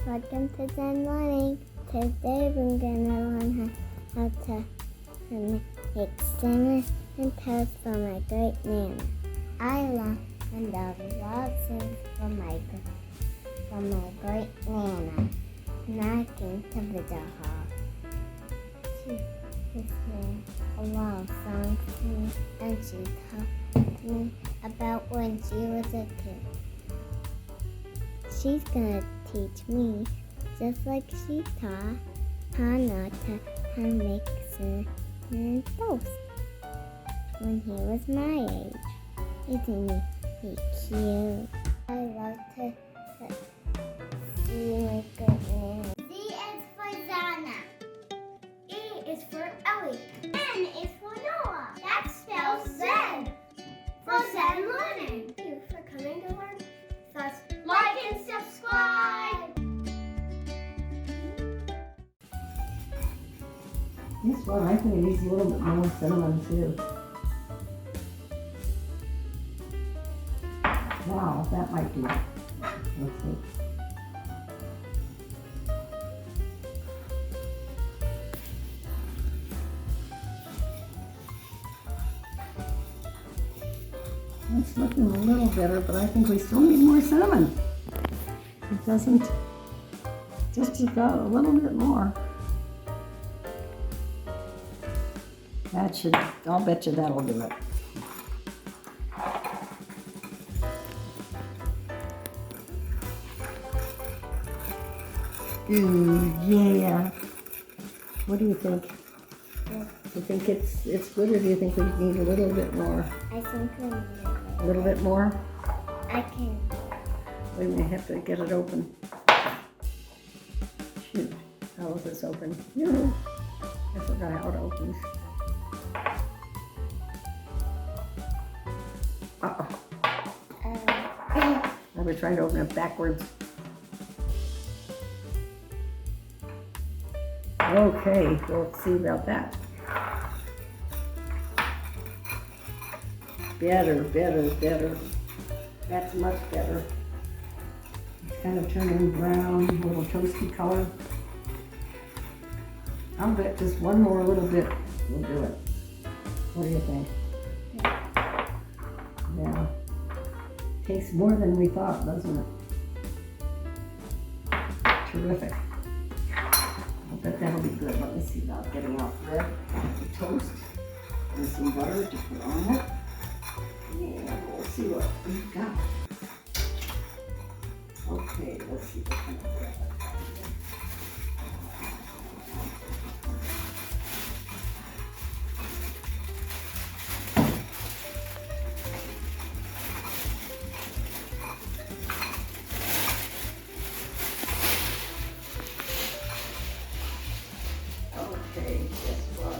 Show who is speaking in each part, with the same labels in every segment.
Speaker 1: Welcome to Z.E.N Learning. Today we're gonna learn how to make cinnamon toast for my great nana. I love things from my great nana, and I came to visit her. She sang a lot of songs to me, and she taught me about when she was a kid. She's gonna teach me, just like she taught Hannah how to make cinnamon toast when he was my age. Isn't he cute? I love to see my good nana. Z is for Zana. E is for Ellie. N is for Noah. That spells Zen. For Zen Learning. Thank you for coming to learn with us. Like and subscribe.
Speaker 2: Guess what? I think it needs a little bit more cinnamon too. Wow, that might do it. Let's see. It's looking a little better, but I think we still need more cinnamon. It doesn't, just got a little bit more. That should, I'll bet you that'll do it. Ooh, yeah. What do you think?
Speaker 1: Good.
Speaker 2: Do you think it's good, or do you think we need a little bit more?
Speaker 1: I think we need
Speaker 2: A little bit more?
Speaker 1: I can.
Speaker 2: We may have to get it open. Shoot, how is this open? No, I forgot how it opens. Uh-oh. I was trying to open it backwards. Okay, we'll see about that. Better. That's much better. It's kind of turning brown, a little toasty color. I'll bet just one more little bit will do it. What do you think? Yeah. Takes more than we thought, doesn't it? Terrific. I bet that'll be good. Let me see about getting out bread, toast, and some butter to put on it. And we'll see what we've got. Okay, let's see what kind of bread I've got here. Okay, guess what?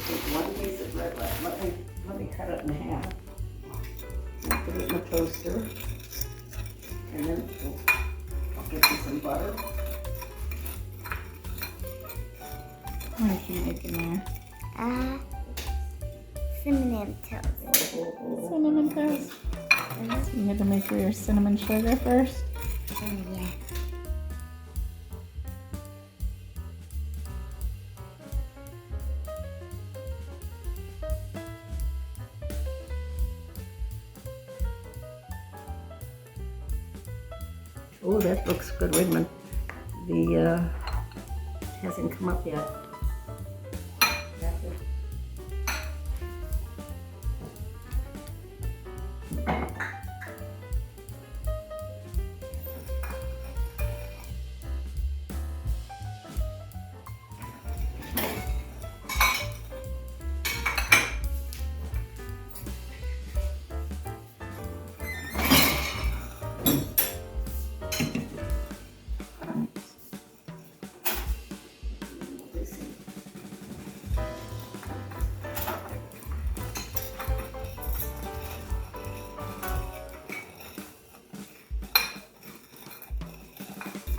Speaker 2: Take one piece of bread left. Let me cut it in half. I'll put it in the toaster. And then I'll get you some butter.
Speaker 3: What are you making there?
Speaker 1: Cinnamon toast.
Speaker 3: Cinnamon toast. So you had to make your cinnamon sugar first.
Speaker 1: Oh, yeah.
Speaker 2: Oh, that looks good. Wait a minute. The hasn't come up yet. That's it.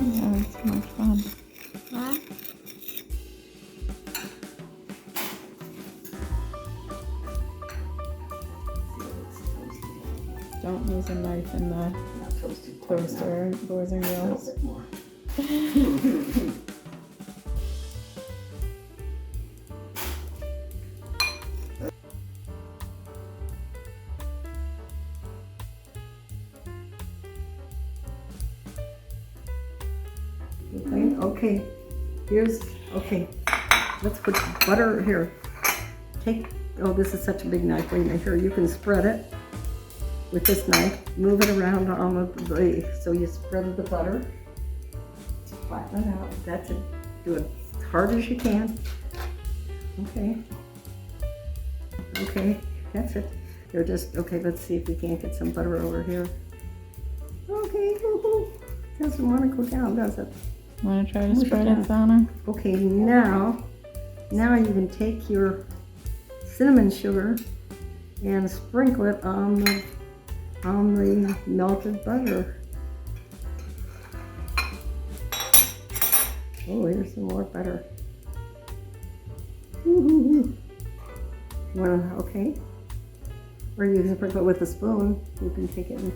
Speaker 3: Yeah, it's much fun.
Speaker 1: What?
Speaker 3: Don't use a knife in the
Speaker 2: Not toasted
Speaker 3: toaster, boys and
Speaker 2: A little
Speaker 3: girls.
Speaker 2: bit more. Okay, okay, let's put butter here. Oh, this is such a big knife, wait a minute, here, you can spread it with this knife, move it around on the, so you spread the butter, flatten it out, that's it, do it as hard as you can. Okay, that's it. Here, okay, let's see if we can't get some butter over here. Okay, doesn't want to go down, does it?
Speaker 3: Want to try to spread it, Zana?
Speaker 2: Okay, now you can take your cinnamon sugar and sprinkle it on the melted butter. Oh, here's some more butter. Okay. Or you can sprinkle it with a spoon. You can take it and...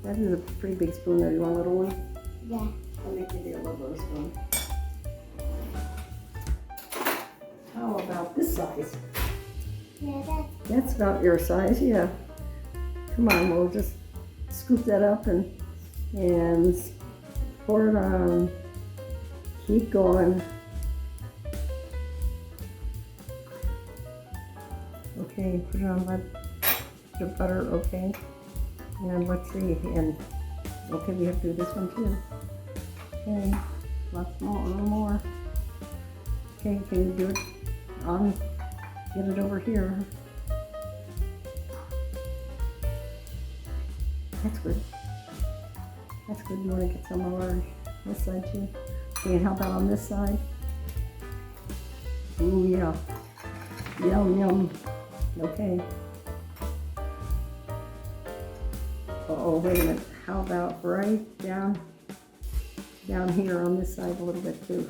Speaker 2: That is a pretty big spoon there. You want a little one?
Speaker 1: Yeah.
Speaker 2: Let me give you a little spoon. How about this size?
Speaker 1: Yeah,
Speaker 2: That's about your size, yeah. Come on, we'll just scoop that up and pour it on. Keep going. Okay, put it on the butter, okay. And let's see, and okay, we have to do this one too. Okay, lots more, a little more. Okay, can you do it on, get it over here. That's good. That's good, you want to get some over this side too. Okay, and how about on this side? Ooh, yeah. Yum, yum. Okay. Oh, wait a minute. How about right down here on this side a little bit too?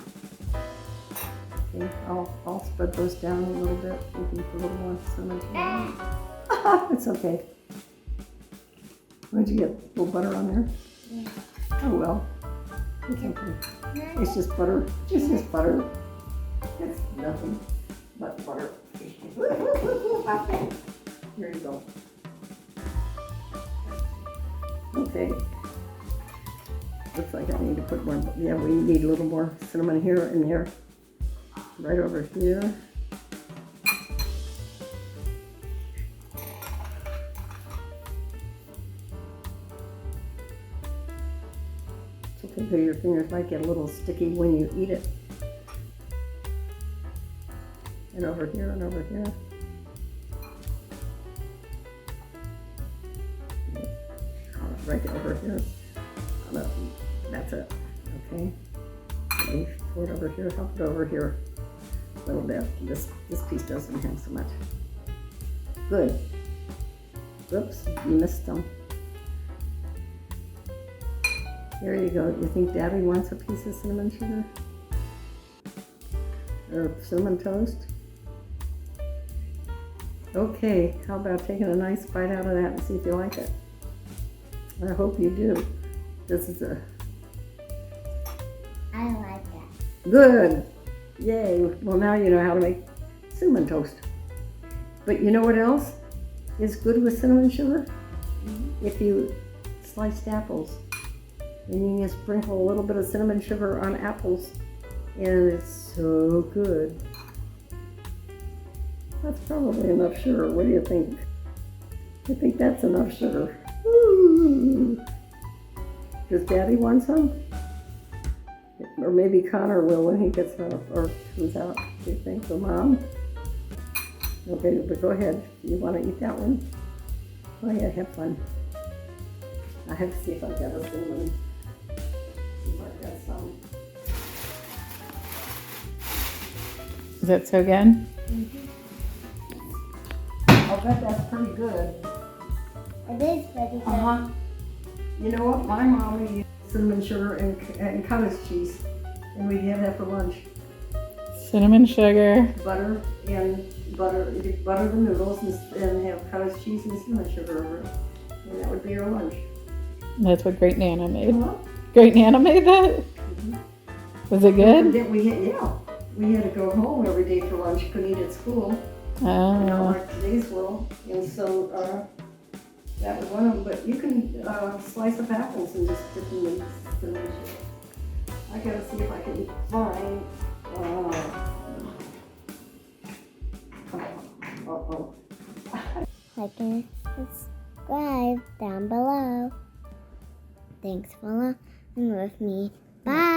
Speaker 2: Okay, I'll spread those down a little bit. You can put a little more cinnamon. It's okay. What did you get? A little butter on there?
Speaker 1: yeah.
Speaker 2: Oh well. It's okay. It's just butter. It's just butter. It's nothing but butter. Here you go. Okay. Looks like I need to put more, yeah, we need a little more cinnamon here and here. Right over here. It's okay, but your fingers might get a little sticky when you eat it. And over here and over here. Right over here. That's it. Okay. Let me pour it over here. Help it over here a little bit. This piece doesn't have so much. Good. Oops, you missed some. There you go. You think Daddy wants a piece of cinnamon sugar? Or cinnamon toast? Okay, how about taking a nice bite out of that and see if you like it? I hope you do. This is
Speaker 1: I like that.
Speaker 2: good. Yay. Well, now you know how to make cinnamon toast. But you know what else is good with cinnamon sugar? If you sliced apples and you sprinkle a little bit of cinnamon sugar on apples, and it's so good. That's probably enough sugar. What do you think? I think that's enough sugar. Ooh. Does Daddy want some? Or maybe Connor will when he gets out or comes out. Do you think? So Mom? Okay, but go ahead. You want to eat that one? Oh yeah, have fun. I have to see if I've got a cinnamon. See if I've got some.
Speaker 3: Is that so good?
Speaker 2: I'll bet that's pretty good.
Speaker 1: It is pretty good.
Speaker 2: Uh-huh. You know what? My mom used cinnamon sugar and cottage cheese, and we had that for lunch.
Speaker 3: Cinnamon sugar.
Speaker 2: Butter, you butter the noodles and have cottage cheese and cinnamon sugar over it. And that would be our lunch.
Speaker 3: That's what Great Nana made.
Speaker 2: Huh?
Speaker 3: Great Nana made that? Was it good?
Speaker 2: Then we had to go home every day for lunch. Couldn't eat at school. Not
Speaker 3: Oh,
Speaker 2: like today's world. And so that was one of them. But you can slice up apples and just dip them in cinnamon sugar. I gotta see if I can find.
Speaker 1: Like and subscribe down below. Thanks for watching with me. Bye.